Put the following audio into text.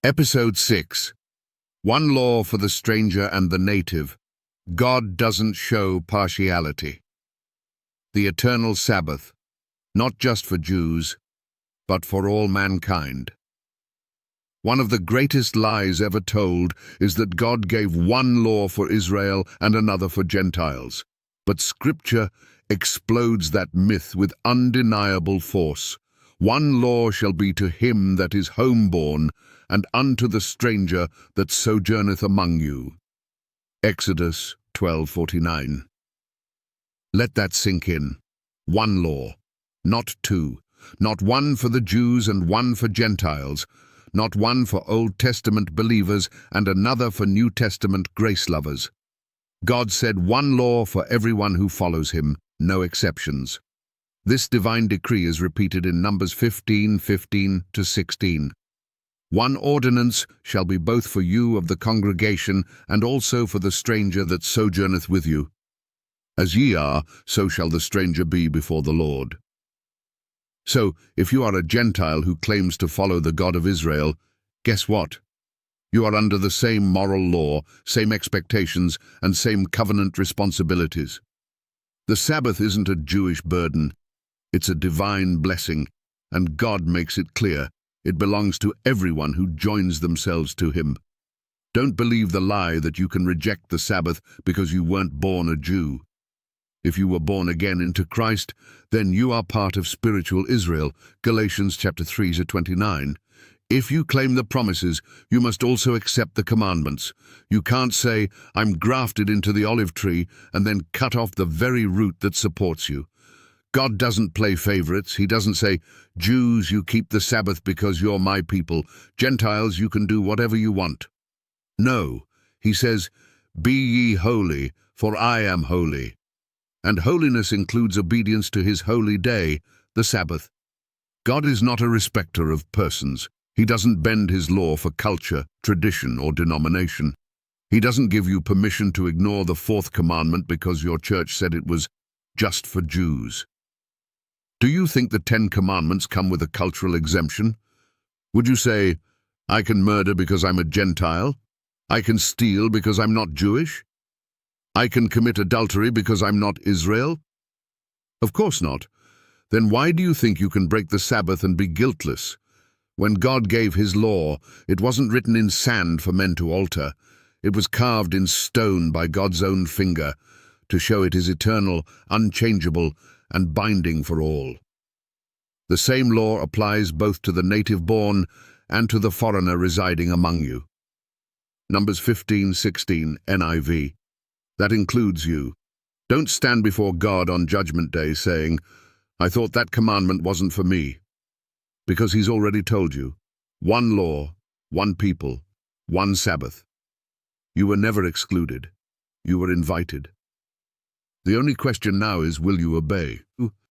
Episode 6. One law for the stranger and the native. God doesn't show partiality. The eternal Sabbath, not just for Jews, but for all mankind. One of the greatest lies ever told is that God gave one law for Israel and another for Gentiles. But Scripture explodes that myth with undeniable force. One law shall be to him that is homeborn, and unto the stranger that sojourneth among you. Exodus 12:49. Let that sink in. One law, not two. Not one for the Jews and one for Gentiles. Not one for Old Testament believers and another for New Testament grace lovers. God said one law for everyone who follows him, no exceptions. This divine decree is repeated in Numbers 15:15-16. One ordinance shall be both for you of the congregation and also for the stranger that sojourneth with you. As ye are, so shall the stranger be before the Lord. So, if you are a Gentile who claims to follow the God of Israel, guess what? You are under the same moral law, same expectations, and same covenant responsibilities. The Sabbath isn't a Jewish burden. It's a divine blessing, and God makes it clear. It belongs to everyone who joins themselves to him. Don't believe the lie that you can reject the Sabbath because you weren't born a Jew. If you were born again into Christ, then you are part of spiritual Israel, Galatians chapter 3:29. If you claim the promises, you must also accept the commandments. You can't say, I'm grafted into the olive tree, and then cut off the very root that supports you. God doesn't play favorites. He doesn't say, Jews, you keep the Sabbath because you're my people. Gentiles, you can do whatever you want. No, he says, be ye holy, for I am holy. And holiness includes obedience to his holy day, the Sabbath. God is not a respecter of persons. He doesn't bend his law for culture, tradition, or denomination. He doesn't give you permission to ignore the fourth commandment because your church said it was just for Jews. Do you think the 10 Commandments come with a cultural exemption? Would you say, I can murder because I'm a Gentile? I can steal because I'm not Jewish? I can commit adultery because I'm not Israel? Of course not. Then why do you think you can break the Sabbath and be guiltless? When God gave his law, it wasn't written in sand for men to alter. It was carved in stone by God's own finger to show it is eternal, unchangeable, and binding for all. The same law applies both to the native-born and to the foreigner residing among you. Numbers 15:16 NIV. That includes you. Don't stand before God on Judgment Day saying, I thought that commandment wasn't for me. Because he's already told you. One law, one people, one Sabbath. You were never excluded. You were invited. The only question now is, will you obey?